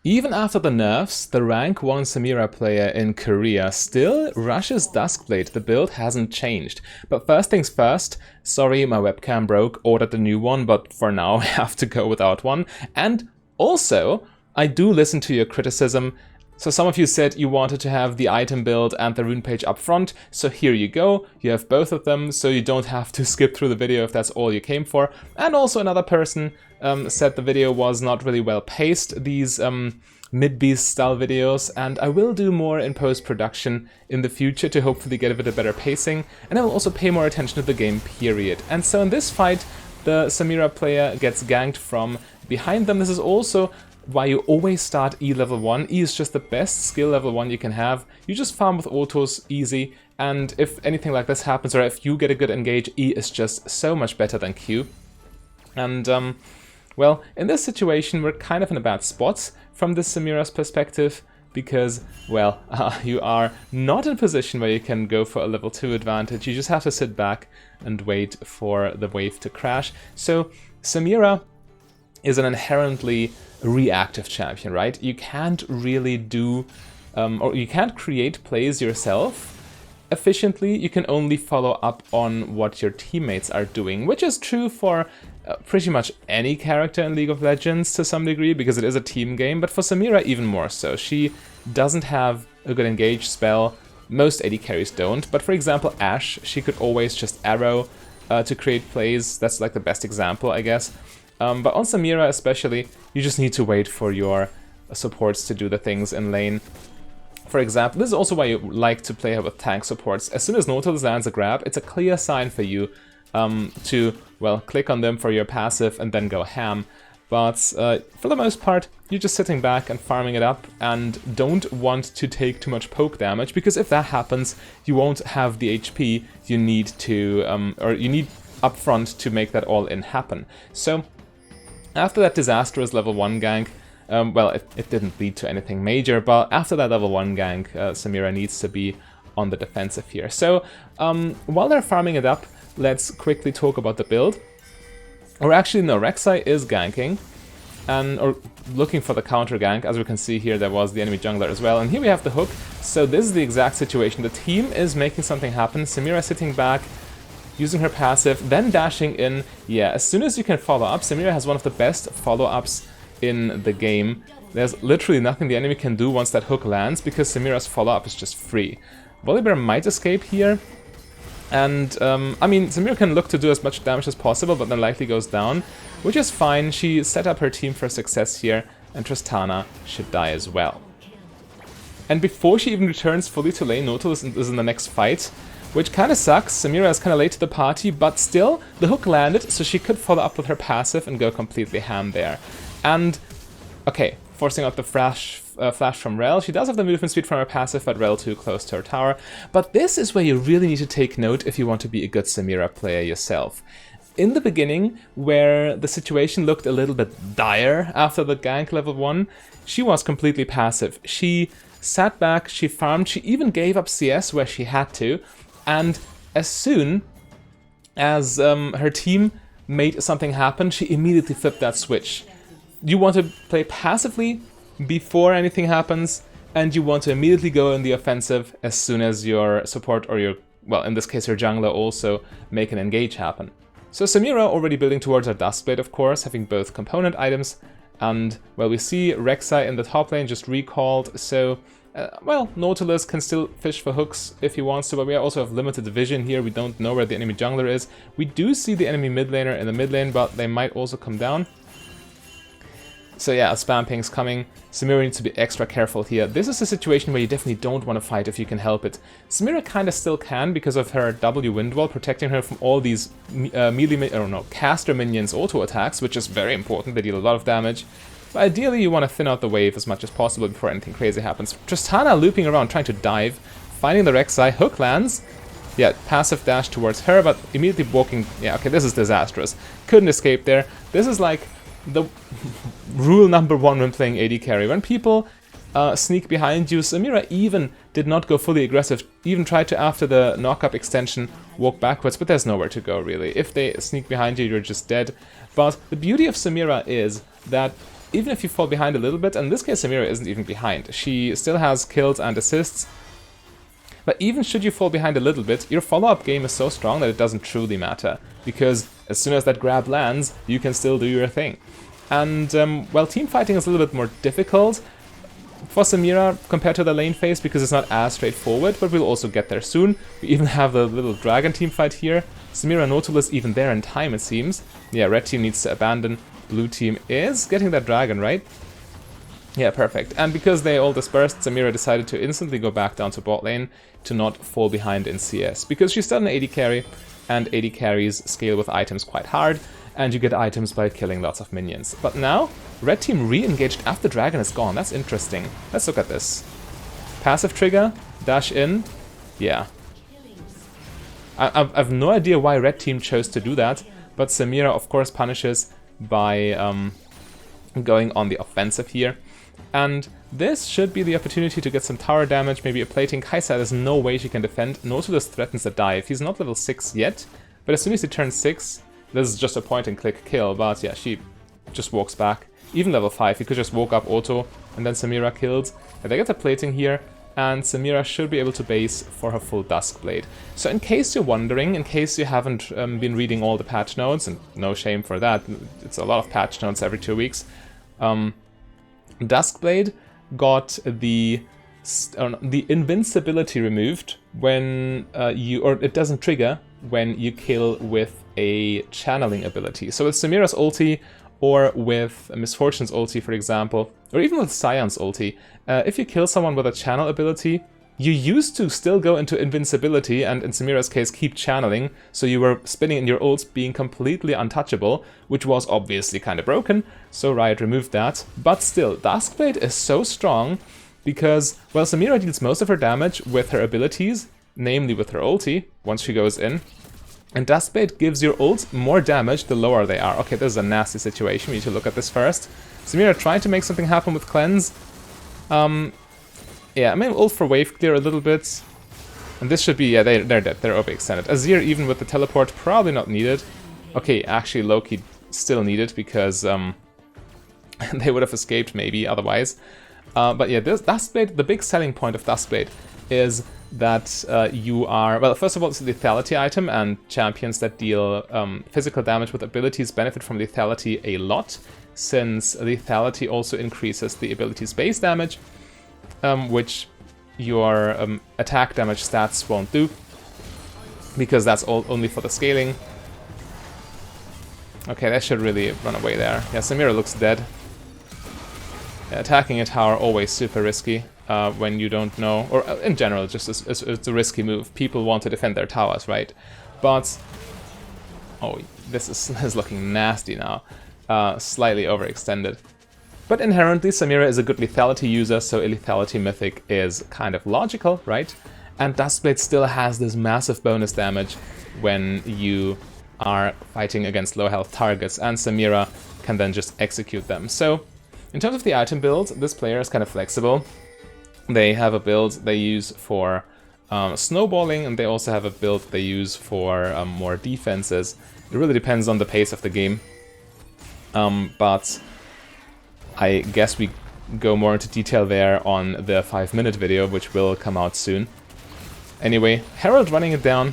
Even after the nerfs, the rank 1 Samira player in Korea still rushes Duskblade. The build hasn't changed. But first things first, sorry my webcam broke, ordered a new one, but for now I have to go without one. And also, I do listen to your criticism. So some of you said you wanted to have the item build and the rune page up front, so here you go, you have both of them, so you don't have to skip through the video if that's all you came for. And also another person said the video was not really well paced, these mid-beast style videos, and I will do more in post-production in the future to hopefully get a bit of better pacing, and I will also pay more attention to the game, period. And so in this fight, the Samira player gets ganked from behind them. This is also why you always start E level 1. E is just the best skill level 1 you can have. You just farm with autos, easy, and if anything like this happens, or if you get a good engage, E is just so much better than Q. And, well, in this situation, we're kind of in a bad spot from this Samira's perspective, because, well, you are not in a position where you can go for a level 2 advantage. You just have to sit back and wait for the wave to crash. So, Samira is an inherently reactive champion, right? You can't really do, or you can't create plays yourself efficiently. You can only follow up on what your teammates are doing, which is true for pretty much any character in League of Legends to some degree, because it is a team game, but for Samira even more so. She doesn't have a good engage spell. Most AD carries don't, but for example Ashe, she could always just arrow to create plays. That's like the best example, I guess. But on Samira especially, you just need to wait for your supports to do the things in lane. For example, this is also why you like to play her with tank supports. As soon as Nautilus lands a grab, it's a clear sign for you to, well, click on them for your passive and then go ham. But for the most part, you're just sitting back and farming it up and don't want to take too much poke damage, because if that happens, you won't have the HP you need to, or you need up front to make that all-in happen. So after that disastrous level 1 gank, well, it didn't lead to anything major, but after that level 1 gank, Samira needs to be on the defensive here. So while they're farming it up, let's quickly talk about the build. Or actually, no, Rek'Sai is ganking, or looking for the counter gank. As we can see here, there was the enemy jungler as well, and here we have the hook. So this is the exact situation. The team is making something happen. Samira sitting back, using her passive, then dashing in. Yeah, as soon as you can follow up, Samira has one of the best follow-ups in the game. There's literally nothing the enemy can do once that hook lands, because Samira's follow-up is just free. Volibear might escape here, and I mean, Samira can look to do as much damage as possible, but then likely goes down, which is fine. She set up her team for success here, and Tristana should die as well. And before she even returns fully to lane, Nautilus is in the next fight, which kind of sucks. Samira is kind of late to the party, but still, the hook landed, so she could follow up with her passive and go completely ham there. And, okay, forcing out the flash from Rel. She does have the movement speed from her passive, but Rel too close to her tower. But this is where you really need to take note if you want to be a good Samira player yourself. In the beginning, where the situation looked a little bit dire after the gank level 1, she was completely passive. She sat back, she farmed, she even gave up CS where she had to, and as soon as her team made something happen, she immediately flipped that switch. You want to play passively before anything happens, and you want to immediately go in the offensive as soon as your support, or your, well, in this case your jungler, also make an engage happen. So Samira already building towards her Duskblade, of course, having both component items, and, well, we see Rek'Sai in the top lane just recalled, so well, Nautilus can still fish for hooks if he wants to, but we also have limited vision here. We don't know where the enemy jungler is. We do see the enemy mid laner in the mid lane, but they might also come down. So yeah, a spam ping's coming. Samira needs to be extra careful here. This is a situation where you definitely don't want to fight if you can help it. Samira kind of still can because of her W wind wall, protecting her from all these caster minions auto attacks, which is very important. They deal a lot of damage. But ideally you want to thin out the wave as much as possible before anything crazy happens. Tristana looping around, trying to dive, finding the Rek'Sai, hook lands. Yeah, passive dash towards her, but immediately walking. Yeah, okay, this is disastrous. Couldn't escape there. This is like the rule number 1 when playing AD carry. When people sneak behind you, Samira even did not go fully aggressive, even tried to, after the knock-up extension, walk backwards, but there's nowhere to go, really. If they sneak behind you, you're just dead. But the beauty of Samira is that even if you fall behind a little bit, and in this case Samira isn't even behind. She still has kills and assists. But even should you fall behind a little bit, your follow-up game is so strong that it doesn't truly matter. Because as soon as that grab lands, you can still do your thing. And, while team fighting is a little bit more difficult for Samira compared to the lane phase because it's not as straightforward, but we'll also get there soon. We even have the little dragon team fight here. Samira Nautilus even there in time, it seems. Yeah, red team needs to abandon. Blue team is getting that dragon, right? Yeah, perfect. And because they all dispersed, Samira decided to instantly go back down to bot lane to not fall behind in CS. Because she's still an AD carry, and AD carries scale with items quite hard, and you get items by killing lots of minions. But now, red team re-engaged after dragon is gone. That's interesting. Let's look at this. Passive trigger, dash in. Yeah. I've no idea why red team chose to do that, but Samira of course punishes by going on the offensive here. And this should be the opportunity to get some tower damage, maybe a plating. Kai'Sa, there's no way she can defend. Nautilus threatens a dive. He's not level 6 yet, but as soon as he turns 6, this is just a point-and-click kill. But yeah, she just walks back. Even level 5, he could just walk up auto, and then Samira kills. And they get a plating here, and Samira should be able to base for her full Duskblade. So in case you're wondering, in case you haven't been reading all the patch notes, and no shame for that, it's a lot of patch notes every 2 weeks, Duskblade got the invincibility removed when or it doesn't trigger when you kill with a channeling ability. So with Samira's ulti, or with Misfortune's ulti, for example, or even with Scion's ulti, if you kill someone with a channel ability, you used to still go into invincibility, and in Samira's case keep channeling, so you were spinning in your ults being completely untouchable, which was obviously kind of broken, so Riot removed that. But still, Duskblade is so strong, because, well, Samira deals most of her damage with her abilities, namely with her ulti, once she goes in, and Duskblade gives your ults more damage the lower they are. Okay, this is a nasty situation, we need to look at this first. Samira tried to make something happen with Cleanse. Yeah, I mean, ult for wave clear a little bit. And this should be, yeah, they're dead, they're overextended. Azir, even with the teleport, probably not needed. Okay, actually, low-key still needed, because they would have escaped maybe otherwise. But yeah, this Duskblade, the big selling point of Duskblade is that you are, well, first of all, it's a lethality item, and champions that deal physical damage with abilities benefit from lethality a lot, since lethality also increases the ability's base damage, which your attack damage stats won't do, because that's only for the scaling. Okay, that should really run away there. Yeah, Samira looks dead. Yeah, attacking a tower always super risky when you don't know, or in general, just it's a risky move. People want to defend their towers, right? But oh, this is looking nasty now. Slightly overextended. But inherently, Samira is a good lethality user, so a lethality mythic is kind of logical, right? And Duskblade still has this massive bonus damage when you are fighting against low health targets, and Samira can then just execute them. So, in terms of the item build, this player is kind of flexible. They have a build they use for snowballing, and they also have a build they use for more defenses. It really depends on the pace of the game. But I guess we go more into detail there on the 5-minute video, which will come out soon. Anyway, Herald running it down,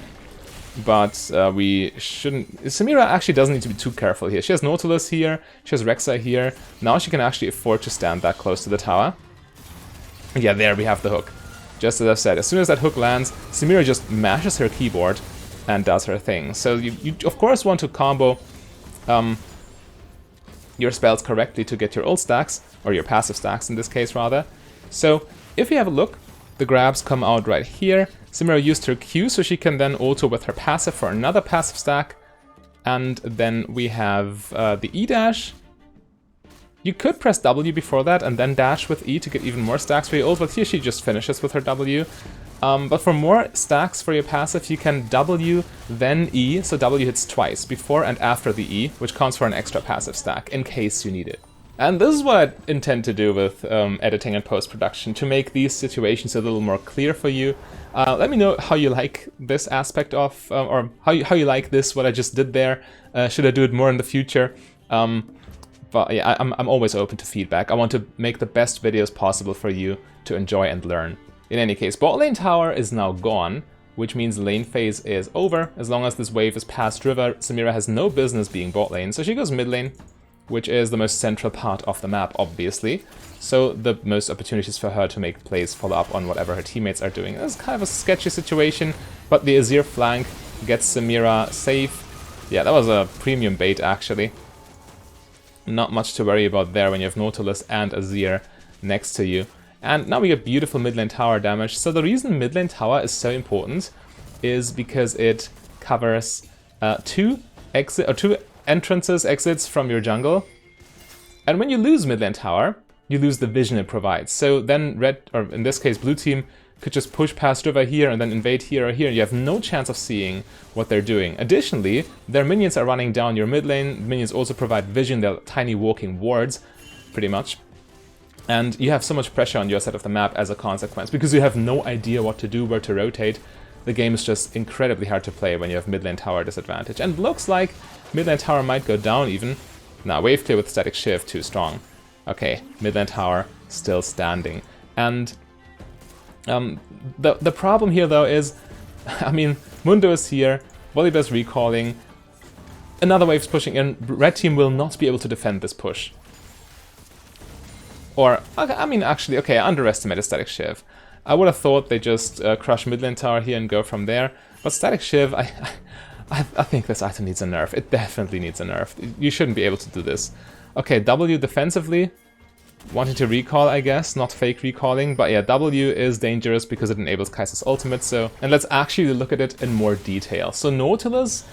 but we shouldn't... Samira actually doesn't need to be too careful here. She has Nautilus here, she has Rek'Sai here. Now she can actually afford to stand that close to the tower. Yeah, there we have the hook. Just as I've said, as soon as that hook lands, Samira just mashes her keyboard and does her thing. So you of course want to combo your spells correctly to get your ult stacks, or your passive stacks in this case rather. So if you have a look, the grabs come out right here. Samira used her Q, so she can then auto with her passive for another passive stack. And then we have the E dash. You could press W before that and then dash with E to get even more stacks for your ult, but here she just finishes with her W. But for more stacks for your passive, you can W, then E, so W hits twice, before and after the E, which counts for an extra passive stack, in case you need it. And this is what I intend to do with editing and post-production, to make these situations a little more clear for you. Let me know how you like this aspect of, or how you like this, what I just did there. Should I do it more in the future? But yeah, I'm always open to feedback. I want to make the best videos possible for you to enjoy and learn. In any case, bot lane tower is now gone, which means lane phase is over. As long as this wave is past river, Samira has no business being bot lane, so she goes mid lane, which is the most central part of the map, obviously. So the most opportunities for her to make plays follow up on whatever her teammates are doing. It's kind of a sketchy situation, but the Azir flank gets Samira safe. Yeah, that was a premium bait, actually. Not much to worry about there when you have Nautilus and Azir next to you. And now we get beautiful mid lane tower damage. So the reason mid lane tower is so important is because it covers two entrances, exits from your jungle. And when you lose mid lane tower, you lose the vision it provides. So then red, or in this case blue team, could just push past river here and then invade here or here. You have no chance of seeing what they're doing. Additionally, their minions are running down your mid lane. Minions also provide vision. They're tiny walking wards, pretty much. And you have so much pressure on your side of the map as a consequence, because you have no idea what to do, where to rotate. The game is just incredibly hard to play when you have mid lane tower disadvantage. And looks like mid lane tower might go down even. Nah, wave clear with static shift, too strong. Okay, mid lane tower still standing. And the problem here though is, I mean, Mundo is here, Volibear's recalling, another wave's pushing in, red team will not be able to defend this push. Or, I mean, actually, okay, I underestimated Static Shiv. I would have thought they just crush mid lane tower here and go from there, but Static Shiv, I think this item needs a nerf. It definitely needs a nerf. You shouldn't be able to do this. Okay, W defensively, wanting to recall, I guess, not fake recalling, but yeah, W is dangerous because it enables Kai'Sa's ultimate, so... And let's actually look at it in more detail. So Nautilus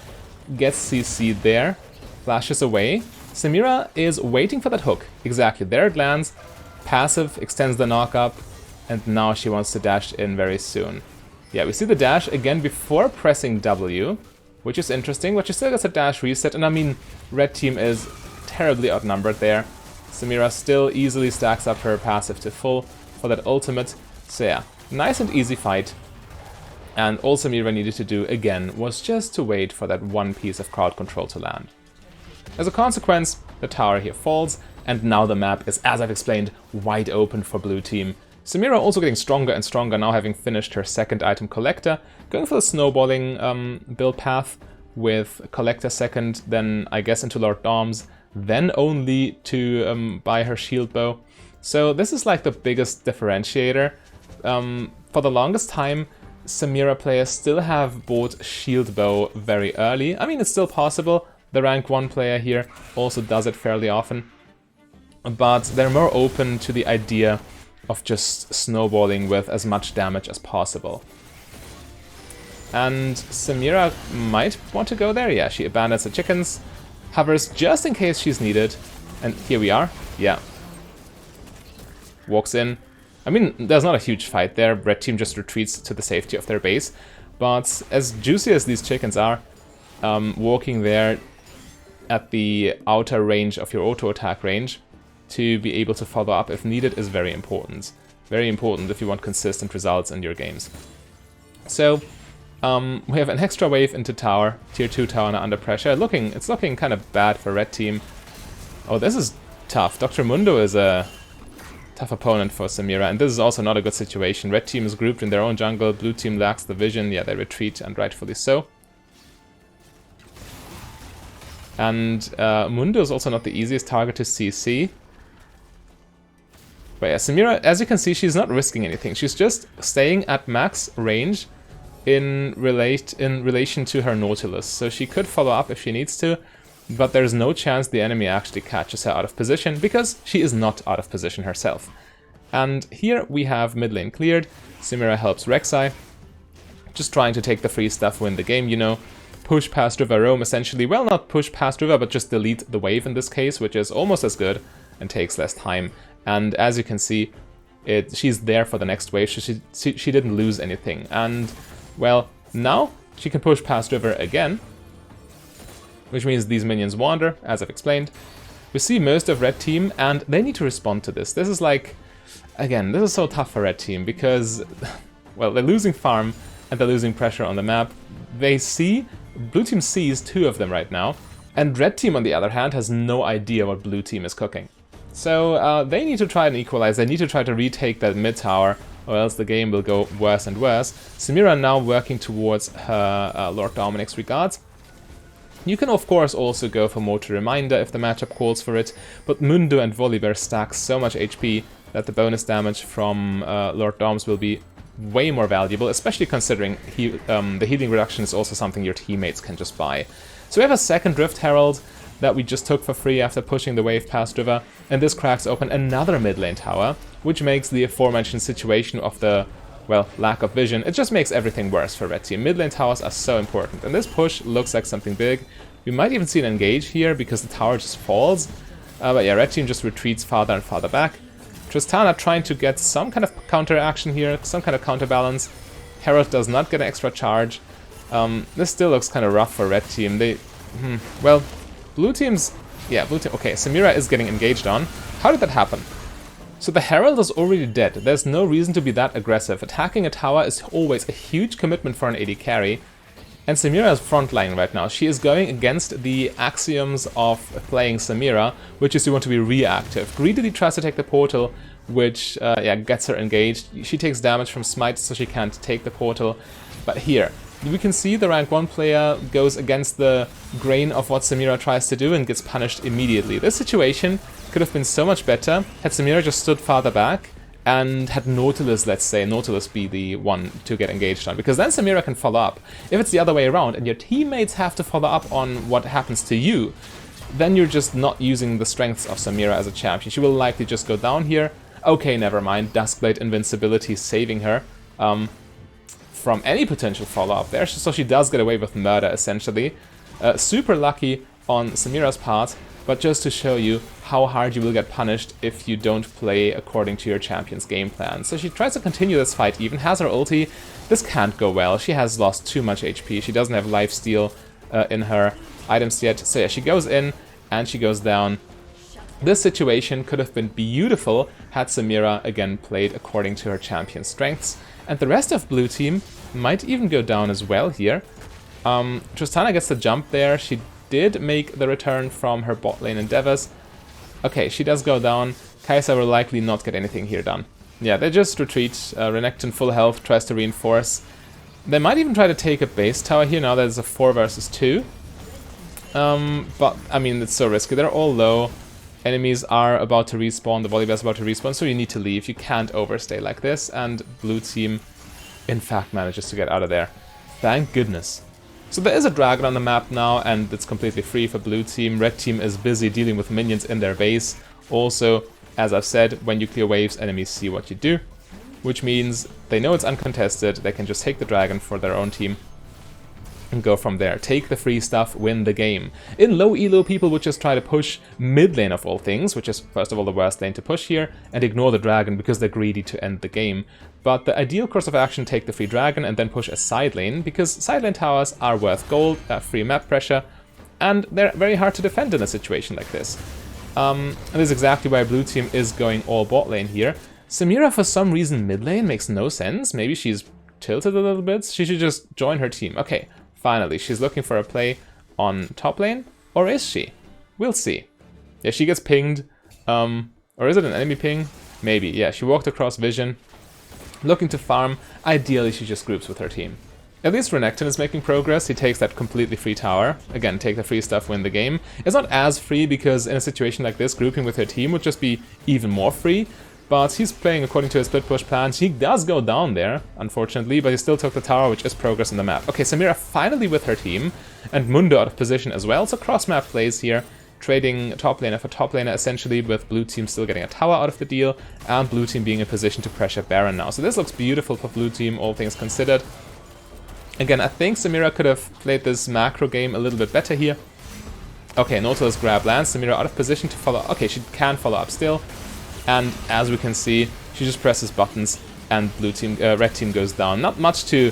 gets CC'd there, flashes away. Samira is waiting for that hook. Exactly, there it lands, passive, extends the knock-up, and now she wants to dash in very soon. Yeah, we see the dash again before pressing W, which is interesting, but she still gets a dash reset, and I mean, red team is terribly outnumbered there. Samira still easily stacks up her passive to full for that ultimate. So yeah, nice and easy fight. And all Samira needed to do again was just to wait for that one piece of crowd control to land. As a consequence, the tower here falls, and now the map is, as I've explained, wide open for blue team. Samira also getting stronger and stronger now, having finished her second item Collector, going for the snowballing build path with Collector second, then I guess into Lord Dom's, then only to buy her shield bow. So this is like the biggest differentiator. For the longest time, Samira players still have bought shield bow very early. I mean, it's still possible. The rank 1 player here also does it fairly often. But they're more open to the idea of just snowballing with as much damage as possible. And Samira might want to go there. Yeah, she abandons the chickens, hovers just in case she's needed, and here we are. Yeah. Walks in. I mean, there's not a huge fight there. Red team just retreats to the safety of their base. But as juicy as these chickens are, walking there at the outer range of your auto attack range to be able to follow up if needed is very important. Very important if you want consistent results in your games. So, we have an extra wave into tower, tier 2 tower now under pressure. It's looking kind of bad for red team. Oh, this is tough. Dr. Mundo is a tough opponent for Samira, and this is also not a good situation. Red team is grouped in their own jungle, blue team lacks the vision. Yeah, they retreat, and rightfully so. And Mundo is also not the easiest target to CC. But yeah, Samira, as you can see, she's not risking anything. She's just staying at max range in relation to her Nautilus. So she could follow up if she needs to, but there's no chance the enemy actually catches her out of position, because she is not out of position herself. And here we have mid lane cleared. Samira helps Rek'Sai, just trying to take the free stuff, win the game, you know. Push past river roam, essentially. Well, not push past river, but just delete the wave in this case, which is almost as good and takes less time. And as you can see, she's there for the next wave. She didn't lose anything. And, well, now she can push past river again, which means these minions wander, as I've explained. We see most of red team, and they need to respond to this. This is like, again, this is so tough for red team, because, well, they're losing farm, and they're losing pressure on the map. They see... Blue team sees 2 of them right now, And red team, on the other hand, has no idea what blue team is cooking. So they need to try and equalize, they need to try to retake that mid tower, or else the game will go worse and worse. Samira now working towards her Lord Dominic's regards. You can of course also go for Mortar Reminder if the matchup calls for it, but Mundo and Volibear stack so much HP that the bonus damage from Lord Doms will be way more valuable, especially considering the healing reduction is also something your teammates can just buy. So we have a second Rift Herald that we just took for free after pushing the wave past river, and this cracks open another mid lane tower, which makes the aforementioned situation of the, well, lack of vision, it just makes everything worse for red team. Mid lane towers are so important, and this push looks like something big. We might even see an engage here because the tower just falls, but yeah, red team just retreats farther and farther back. Tristana trying to get some kind of counter action here, some kind of counterbalance. Herald does not get an extra charge. This still looks kind of rough for red team. Well, blue team's... Yeah, blue team... Okay, Samira is getting engaged on. How did that happen? So the Herald is already dead. There's no reason to be that aggressive. Attacking a tower is always a huge commitment for an AD carry. And Samira is frontline right now. She is going against the axioms of playing Samira, which is you want to be reactive. Greedily tries to take the portal, which gets her engaged. She takes damage from smite, so she can't take the portal. But here, we can see the rank 1 player goes against the grain of what Samira tries to do and gets punished immediately. This situation could have been so much better had Samira just stood farther back and had Nautilus, let's say, Nautilus be the one to get engaged on, because then Samira can follow up. If it's the other way around and your teammates have to follow up on what happens to you, then you're just not using the strengths of Samira as a champion. She will likely just go down here. Okay, never mind, Duskblade invincibility saving her from any potential follow-up there, so she does get away with murder, essentially. Super lucky on Samira's part, but just to show you how hard you will get punished if you don't play according to your champion's game plan. So she tries to continue this fight, even has her ulti. This can't go well, she has lost too much HP, she doesn't have lifesteal in her items yet. So yeah, she goes in and she goes down. This situation could have been beautiful had Samira again played according to her champion's strengths. And the rest of blue team might even go down as well here. Tristana gets the jump there. She did make the return from her bot lane endeavors. Okay, she does go down. Kai'Sa will likely not get anything here done. Yeah, they just retreat. Renekton full health tries to reinforce. They might even try to take a base tower here. Now there's a 4 versus 2. But, I mean, it's so risky. They're all low. Enemies are about to respawn. The Volibear is about to respawn, so you need to leave. You can't overstay like this. And blue team, in fact, manages to get out of there. Thank goodness. So there is a dragon on the map now, and it's completely free for blue team. Red team is busy dealing with minions in their base. Also, as I've said, when you clear waves, enemies see what you do, which means they know it's uncontested. They can just take the dragon for their own team and go from there. Take the free stuff, win the game. In low elo, people would just try to push mid lane of all things, which is first of all the worst lane to push here, and ignore the dragon because they're greedy to end the game. But the ideal course of action, take the free dragon and then push a side lane, because side lane towers are worth gold, free map pressure, and they're very hard to defend in a situation like this. And this is exactly why blue team is going all bot lane here. Samira, for some reason, mid lane makes no sense. Maybe she's tilted a little bit. She should just join her team. Okay, finally, she's looking for a play on top lane, or is she? We'll see. Yeah, she gets pinged. Or is it an enemy ping? Maybe, yeah, she walked across vision. Looking to farm, ideally she just groups with her team. At least Renekton is making progress. He takes that completely free tower. Again, take the free stuff, win the game. It's not as free because in a situation like this, grouping with her team would just be even more free. But he's playing according to his split push plan. He does go down there, unfortunately, but he still took the tower, which is progress on the map. Okay, Samira finally with her team, and Mundo out of position as well. So cross-map plays here, trading top laner for top laner, essentially, with blue team still getting a tower out of the deal, and blue team being in position to pressure Baron now. So this looks beautiful for blue team, all things considered. Again, I think Samira could have played this macro game a little bit better here. Okay, Nautilus grab lands, Samira out of position to follow. Okay, she can follow up still. And as we can see, she just presses buttons and blue team, red team goes down. Not much to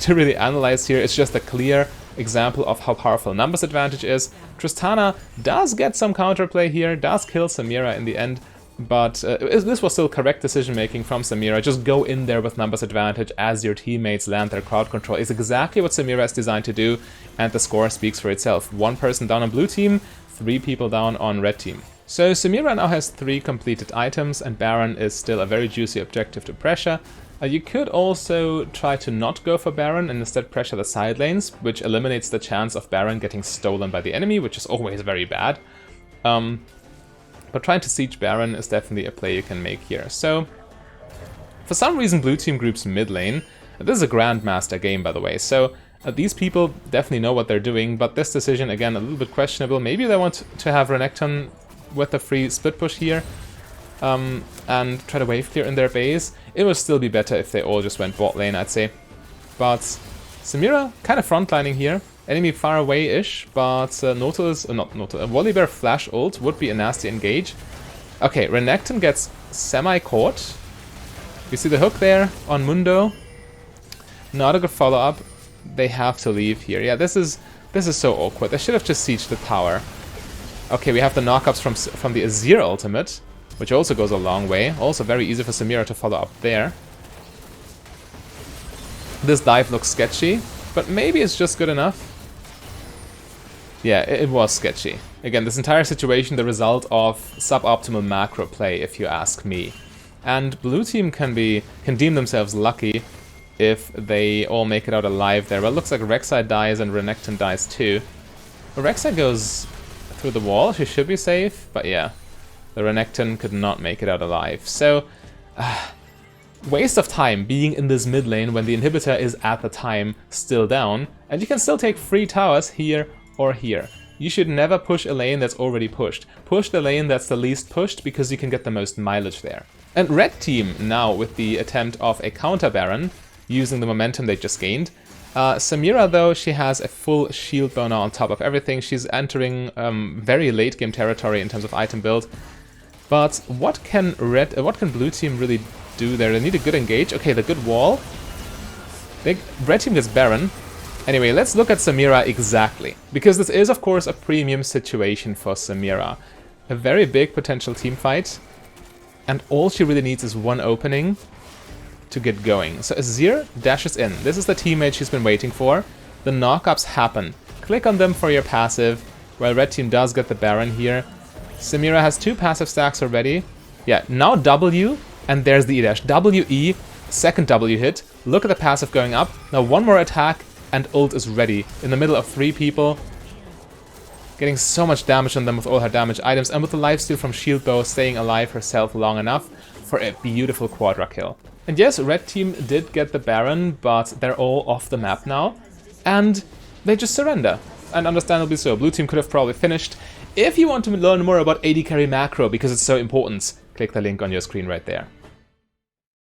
really analyze here. It's just a clear example of how powerful numbers advantage is. Tristana does get some counterplay here, does kill Samira in the end, But this was still correct decision making from Samira. Just go in there with numbers advantage as your teammates land their crowd control. Is exactly what Samira is designed to do, and the score speaks for itself. 1 person down on blue team, 3 people down on red team. So Samira now has 3 completed items, and Baron is still a very juicy objective to pressure. You could also try to not go for Baron and instead pressure the side lanes, which eliminates the chance of Baron getting stolen by the enemy, which is always very bad. But trying to siege Baron is definitely a play you can make here. So, for some reason blue team groups mid lane. This is a Grandmaster game, by the way, so these people definitely know what they're doing, but this decision, again, a little bit questionable. Maybe they want to have Renekton with a free split push here, and try to wave clear in their base. It would still be better if they all just went bot lane, I'd say. But Samira kind of frontlining here. Enemy far away-ish, but Nautilus, not Nautilus, Volibear flash ult would be a nasty engage. Okay, Renekton gets semi-caught. You see the hook there on Mundo. Not a good follow-up. They have to leave here. Yeah, this is so awkward. They should have just sieged the tower. Okay, we have the knockups from the Azir ultimate, which also goes a long way. Also very easy for Samira to follow up there. This dive looks sketchy, but maybe it's just good enough. Yeah, it was sketchy. Again, this entire situation the result of suboptimal macro play, if you ask me. And blue team can deem themselves lucky if they all make it out alive there. Well, it looks like Rek'Sai dies and Renekton dies too. Rek'Sai goes through the wall, she should be safe, but yeah, the Renekton could not make it out alive. So, waste of time being in this mid lane when the inhibitor is at the time still down, and you can still take free towers here or here. You should never push a lane that's already pushed. Push the lane that's the least pushed because you can get the most mileage there. And red team now with the attempt of a counter Baron using the momentum they just gained. Samira though, she has a full shield burner on top of everything. She's entering very late game territory in terms of item build. But what can blue team really do there? They need a good engage. Okay, the good wall. Red team gets Baron. Anyway, let's look at Samira exactly, because this is of course a premium situation for Samira. A very big potential team fight, and all she really needs is one opening to get going. So Azir dashes in. This is the teammate she's been waiting for. The knockups happen. Click on them for your passive, while red team does get the Baron here. Samira has 2 passive stacks already. Yeah, now W, and there's the E-dash. W-E, second W hit. Look at the passive going up. Now 1 more attack, and ult is ready. In the middle of 3 people. Getting so much damage on them with all her damage items, and with the lifesteal from Shield Bow staying alive herself long enough for a beautiful quadra kill. And yes, red team did get the Baron, but they're all off the map now. And they just surrender. And understandably so. Blue team could have probably finished. If you want to learn more about AD carry macro, because it's so important, click the link on your screen right there.